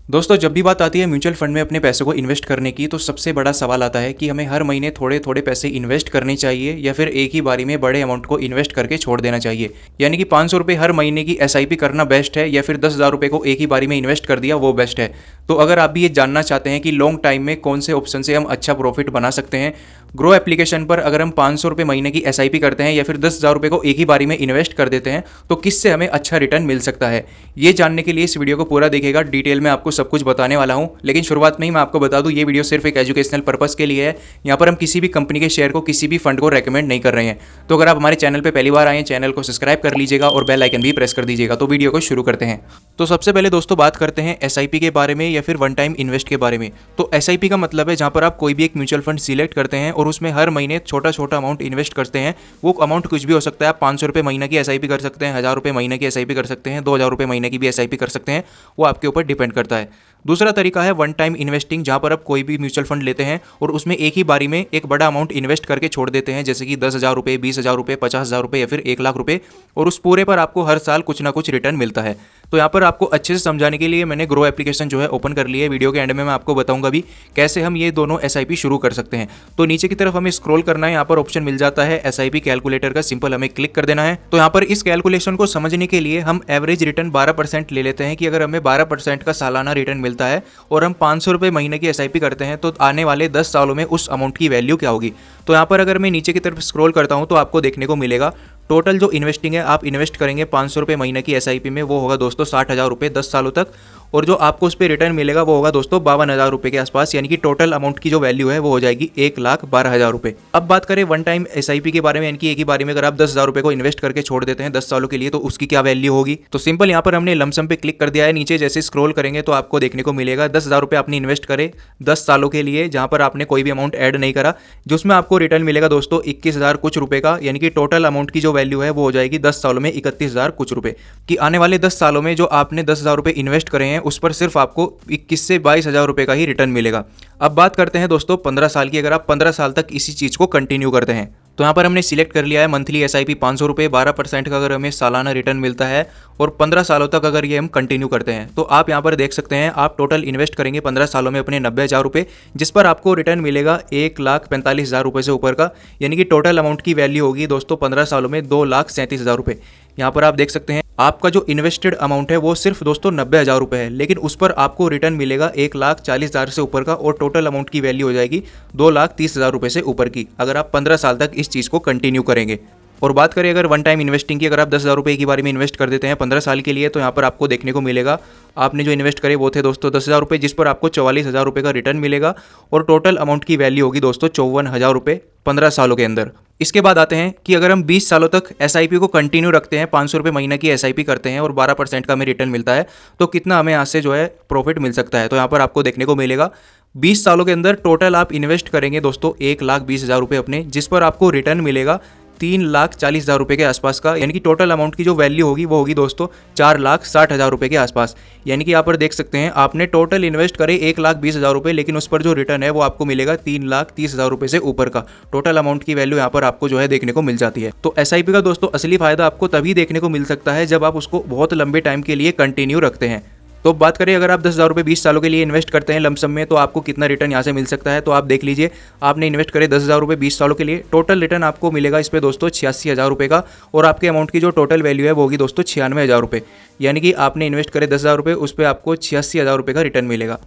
दोस्तों जब भी बात आती है म्यूचुअल फंड में अपने पैसों को इन्वेस्ट करने की तो सबसे बड़ा सवाल आता है कि हमें हर महीने थोड़े थोड़े पैसे इन्वेस्ट करने चाहिए या फिर एक ही बारी में बड़े अमाउंट को इन्वेस्ट करके छोड़ देना चाहिए। यानी कि 500 रुपये हर महीने की एसआईपी करना बेस्ट है या फिर 10,000 रुपये को एक ही बारी में इन्वेस्ट कर दिया वो बेस्ट है। तो अगर आप भी ये जानना चाहते हैं कि लॉन्ग टाइम में कौन से ऑप्शन से हम अच्छा प्रॉफिट बना सकते हैं, ग्रो एप्लीकेशन पर अगर हम 500 रुपये महीने की एसआईपी करते हैं या फिर 10,000 रुपये को एक ही बारी में इन्वेस्ट कर देते हैं तो किससे हमें अच्छा रिटर्न मिल सकता है, ये जानने के लिए इस वीडियो को पूरा देखिएगा। डिटेल में आपको सब कुछ बताने वाला हूं, लेकिन शुरुआत में ही मैं आपको बता दूं ये वीडियो सिर्फ एक एजुकेशनल पर्पस के लिए है। यहाँ पर हम किसी भी कंपनी के शेयर को किसी भी फंड को रेकमेंड नहीं कर रहे हैं। तो अगर आप हमारे चैनल पर पहली बार आए हैं चैनल को सब्सक्राइब कर लीजिएगा और बेल आइकन भी प्रेस कर दीजिएगा। तो वीडियो को शुरू करते हैं। तो सबसे पहले दोस्तों बात करते हैं एसआईपी के बारे में या फिर वन टाइम इन्वेस्ट के बारे में। तो एसआईपी का मतलब है जहाँ पर आप कोई भी एक म्यूचुअल फंड सिलेक्ट करते हैं और उसमें हर महीने छोटा छोटा अमाउंट इन्वेस्ट करते हैं। वो अमाउंट कुछ भी हो सकता है, आप 500 रुपये महीने की एसआईपी कर सकते हैं, 1,000 रुपये महीने की एसआईपी कर सकते हैं, 2,000 रुपये महीने की भी एसआईपी कर सकते हैं, वो आपके ऊपर डिपेंड करता है। दूसरा तरीका है वन टाइम इन्वेस्टिंग, जहाँ पर आप कोई भी म्यूचुअल फंड लेते हैं और उसमें एक ही बारी में एक बड़ा अमाउंट इन्वेस्ट करके छोड़ देते हैं, जैसे कि 10,000 रुपये, 20,000 रुपये, 50,000 रुपये या फिर 1,00,000 रुपये, और उस पूरे पर आपको हर साल कुछ ना कुछ रिटर्न मिलता है। तो यहाँ पर आपको अच्छे से समझाने के लिए मैंने ग्रो एप्लीकेशन जो है ओपन कर ली है। वीडियो के एंड में मैं आपको बताऊंगा भी कैसे हम ये दोनों एसआईपी शुरू कर सकते हैं। तो नीचे की तरफ हमें स्क्रॉल करना है, यहाँ पर ऑप्शन मिल जाता है एसआईपी कैलकुलेटर का, सिंपल हमें क्लिक कर देना है। तो यहाँ पर इस कैलकुलेशन को समझने के लिए हम एवरेज रिटर्न 12% ले लेते हैं कि अगर हमें 12% का सालाना रिटर्न मिलता है और हम 500 रुपये महीने की एसआईपी करते हैं तो आने वाले 10 सालों में उस अमाउंट की वैल्यू क्या होगी। तो यहाँ पर अगर मैं नीचे की तरफ स्क्रॉल करता हूँ तो आपको देखने को मिलेगा टोटल जो इन्वेस्टिंग है, आप इन्वेस्ट करेंगे 500 रुपये महीने की एसआईपी में, वो होगा दोस्तों 60,000 रुपये 10 सालों तक, और जो आपको उस पर रिटर्न मिलेगा वो होगा दोस्तों 52,000 रुपये के आसपास। यानी कि टोटल अमाउंट की जो वैल्यू है वो हो जाएगी 1,12,000 रुपये। अब बात करें वन टाइम एसआईपी के बारे में, यानी कि एक ही बारे में अगर आप 10,000 रुपये को इन्वेस्ट करके छोड़ देते हैं 10 सालों के लिए तो उसकी क्या वैल्यू होगी। तो सिंपल यहाँ पर हमने लमसम पे क्लिक कर दिया है। नीचे जैसे स्क्रॉल करेंगे तो आपको देखने को मिलेगा 10,000 रुपये आपने इन्वेस्ट करे 10 सालों के लिए, जहाँ पर आपने कोई भी अमाउंट ऐड नहीं करा, जिसमें आपको रिटर्न मिलेगा दोस्तों 21,000 कुछ रुपये का। यानी कि टोटल अमाउंट की जो वैल्यू है वो हो जाएगी 10 सालों में 31,000 कुछ रुपये। कि आने वाले 10 सालों में जो आपने 10,000 रुपये इन्वेस्ट करे हैं उस पर सिर्फ आपको 21 से 22,000 रुपये का ही रिटर्न मिलेगा। अब बात करते हैं दोस्तों 15 साल की। अगर आप 15 साल तक इसी चीज़ को कंटिन्यू करते हैं तो यहाँ पर हमने सिलेक्ट कर लिया है मंथली एसआईपी 500 रुपये, 12% का अगर हमें सालाना रिटर्न मिलता है और 15 सालों तक अगर ये हम कंटिन्यू करते हैं तो आप यहाँ पर देख सकते हैं आप टोटल इन्वेस्ट करेंगे 15 सालों में अपने 90,000 रुपये, जिस पर आपको रिटर्न मिलेगा 1,45,000 रुपये से ऊपर का। यानी कि टोटल अमाउंट की वैल्यू होगी दोस्तों 15 सालों में 2,37,000 रुपये। यहाँ पर आप देख सकते हैं आपका जो इन्वेस्टेड अमाउंट है वो सिर्फ दोस्तों 90,000 रुपये है, लेकिन उस पर आपको रिटर्न मिलेगा 1,40,000 से ऊपर का, और टोटल अमाउंट की वैल्यू हो जाएगी 2,30,000 रुपये से ऊपर की, अगर आप 15 साल तक इस चीज़ को कंटिन्यू करेंगे। और बात करें अगर वन टाइम इन्वेस्टिंग की, अगर आप 10,000 रुपये की बारे में इन्वेस्ट कर देते हैं 15 साल के लिए तो यहाँ पर आपको देखने को मिलेगा आपने जो इन्वेस्ट करे वो थे दोस्तों 10,000 रुपये, जिस पर आपको 44,000 रुपये का रिटर्न मिलेगा, और टोटल अमाउंट की वैल्यू होगी दोस्तों 54,000 रुपये 15 सालों के अंदर। इसके बाद आते हैं कि अगर हम 20 सालों तक एसआईपी को कंटिन्यू रखते हैं, 500 रुपये महीने की एसआईपी करते हैं और 12% का हमें रिटर्न मिलता है, तो कितना हमें यहाँ से जो है प्रॉफिट मिल सकता है। तो यहाँ पर आपको देखने को मिलेगा 20 सालों के अंदर टोटल आप इन्वेस्ट करेंगे दोस्तों 1,20,000 रुपये अपने, जिस पर आपको रिटर्न मिलेगा 3,40,000 रुपये के आसपास का। यानी कि टोटल अमाउंट की जो वैल्यू होगी वो होगी दोस्तों 4,60,000 रुपये के आसपास। यानी कि यहाँ पर देख सकते हैं आपने टोटल इन्वेस्ट करे 1,20,000 रुपये, लेकिन उस पर जो रिटर्न है वो आपको मिलेगा 3,30,000 रुपये से ऊपर का। टोटल अमाउंट की वैल्यू यहाँ पर आपको जो है देखने को मिल जाती है। तो एसआईपी का दोस्तों असली फायदा आपको तभी देखने को मिल सकता है जब आप उसको बहुत लंबे टाइम के लिए कंटिन्यू रखते हैं। तो बात करें अगर आप 10,000 रुपये 20 सालों के लिए इन्वेस्ट करते हैं लमसम में तो आपको कितना रिटर्न यहाँ से मिल सकता है। तो आप देख लीजिए आपने इन्वेस्ट करे 10,000 रुपये 20 सालों के लिए, टोटल रिटर्न आपको मिलेगा इस पे दोस्तों 86,000 रुपये का, और आपके अमाउंट की जो टोटल वैल्यू है वो होगी दोस्तों 96,000 रुपये। यानी कि आपने इन्वेस्ट करे 10,000 रुपये, उस पर आपको 86,000 रुपये का रिटर्न मिलेगा।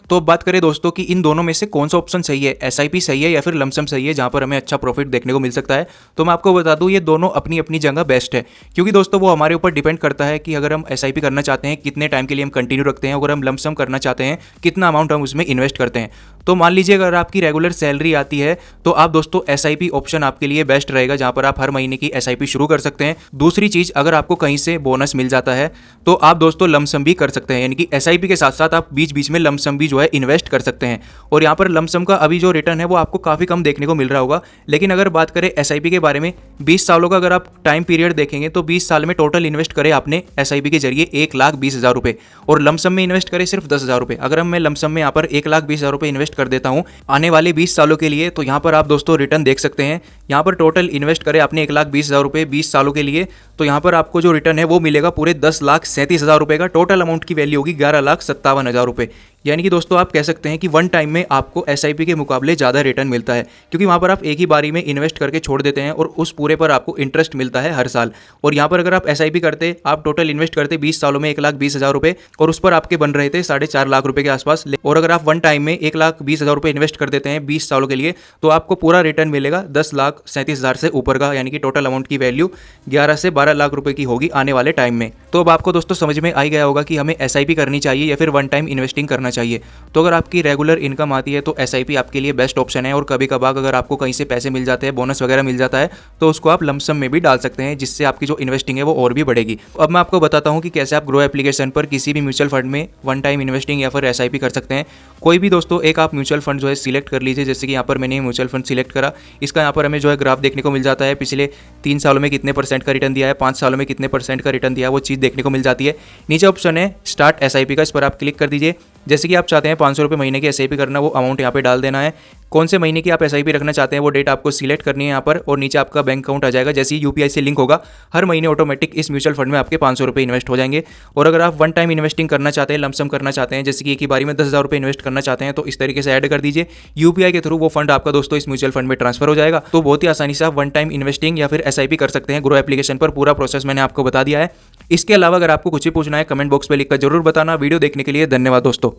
तो बात करें दोस्तों कि इन दोनों में से कौन सा ऑप्शन सही है, एसआईपी सही है या फिर लमसम सही है जहां पर हमें अच्छा प्रॉफिट देखने को मिल सकता है। तो मैं आपको बता दूं ये दोनों अपनी अपनी जगह बेस्ट है, क्योंकि दोस्तों वो हमारे ऊपर डिपेंड करता है कि अगर हम एसआईपी करना चाहते हैं कितने टाइम के लिए हम कंटिन्यू रखते हैं, अगर हम लमसम करना चाहते हैं कितना अमाउंट हम उसमें इन्वेस्ट करते हैं। तो मान लीजिए अगर आपकी रेगुलर सैलरी आती है तो आप दोस्तों एसआईपी ऑप्शन आपके लिए बेस्ट रहेगा, जहां पर आप हर महीने की एसआईपी शुरू कर सकते हैं। दूसरी चीज, अगर आपको कहीं से बोनस मिल जाता है तो आप दोस्तों लमसम भी कर सकते हैं, यानी कि एसआईपी के साथ साथ आप बीच बीच में लमसम भी जो जो है इन्वेस्ट कर सकते हैं। और यहाँ पर लमसम का अभी जो रिटर्न है वो आपको काफ़ी कम देखने को मिल रहा होगा। लेकिन अगर बात करें एसआईपी के बारे में, 20 सालों का अगर आप टाइम पीरियड देखेंगे तो 20 साल में टोटल इन्वेस्ट करें आपने एसआईपी के जरिए 1,20,000 रुपये, और लमसम में इन्वेस्ट करें सिर्फ 10,000 रुपये। अगर मैं लमसम में यहाँ पर 1,20,000 रुपये इन्वेस्ट कर देता हूँ आने वाले 20 सालों के लिए, तो यहाँ पर आप दोस्तों रिटर्न देख सकते हैं। यहाँ पर टोटल इन्वेस्ट करें आपने 1,20,000 रुपये 20 सालों के लिए, तो यहाँ पर आपको जो रिटर्न है वो मिलेगा पूरे 10,37,000 रुपये का। टोटल अमाउंट की वैल्यू होगी 11,57,000 रुपये। यानी कि दोस्तों आप कह सकते हैं कि वन टाइम में आपको एसआईपी के मुकाबले ज़्यादा रिटर्न मिलता है, क्योंकि वहाँ पर आप एक ही बारी में इन्वेस्ट करके छोड़ देते हैं और उस पूरे पर आपको इंटरेस्ट मिलता है हर साल। और यहाँ पर अगर आप एसआईपी करते, आप टोटल इन्वेस्ट करते 20 सालों में 1,20,000 रुपये, और उस पर आपके बन रहे थे 4.5 लाख रुपये के आसपास। और अगर आप वन टाइम में 1,20,000 रुपये इन्वेस्ट कर देते हैं 20 सालों के लिए, तो आपको पूरा रिटर्न मिलेगा 10,37,000 से ऊपर का, यानी कि टोटल अमाउंट की वैल्यू 11 से 12 लाख रुपये की होगी आने वाले टाइम में। तो अब आपको दोस्तों समझ में आ गया होगा कि हमें एसआईपी करनी चाहिए या फिर वन टाइम इन्वेस्टिंग करना चाहिए। तो अगर आपकी रेगुलर इनकम आती है तो एसआईपी आपके लिए बेस्ट ऑप्शन है। और कभी कभार अगर आपको कहीं से पैसे मिल जाते हैं, बोनस वगैरह मिल जाता है, तो उसको आप लमसम में भी डाल सकते हैं, जिससे आपकी जो इन्वेस्टिंग है वो और भी बढ़ेगी। अब मैं आपको बताता हूँ कि कैसे आप ग्रो एप्लीकेशन पर किसी भी म्यूचुअल फंड में वन टाइम इन्वेस्टिंग या फिर एसआईपी कर सकते हैं। कोई भी दोस्तों एक आप म्यूचुअल फंड जो है सिलेक्ट कर लीजिए। जैसे कि यहाँ पर मैंने म्यूचुअल फंड सिलेक्ट करा, इसका यहाँ पर हमें जो है ग्राफ देखने को मिल जाता है। पिछले 3 सालों में कितने % का रिटर्न दिया है, 5 सालों में कितने % का रिटर्न दिया है, वो चीज़ देखने को मिल जाती है। नीचे ऑप्शन है स्टार्ट एसआईपी का, इस पर आप क्लिक कर दीजिए। जैसे कि आप चाहते हैं 500 रुपये महीने की एसआईपी करना, वो अमाउंट यहाँ पे डाल देना है। कौन से महीने की आप एसआईपी रखना चाहते हैं वो डेट आपको सिलेक्ट करनी है यहाँ पर, और नीचे आपका बैंक अकाउंट आ जाएगा। जैसे ही यूपीआई से लिंक होगा, हर महीने ऑटोमेटिक इस म्यूचुअल फंड में आपके 500 रुपये इन्वेस्ट हो जाएंगे। और अगर आप वन टाइम इन्वेस्टिंग करना चाहते हैं, लमसम करना चाहते हैं, जैसे कि एक ही बारी में 10,000 रुपये इन्वेस्ट करना चाहते हैं, तो इस तरीके से ऐड कर दीजिए। यूपीआई के थ्रू वो फंड आपका दोस्तों इस म्यूचुअल फंड में ट्रांसफर हो जाएगा। तो बहुत ही आसानी से आप वन टाइम इन्वेस्टिंग या फिर एसआईपी कर सकते हैं ग्रो एप्लीकेशन पर। पूरा प्रोसेस मैंने आपको बता दिया है। इसके अलावा अगर आपको कुछ भी पूछना है कमेंट बॉक्स में लिखकर जरूर बताना। वीडियो देखने के लिए धन्यवाद दोस्तों।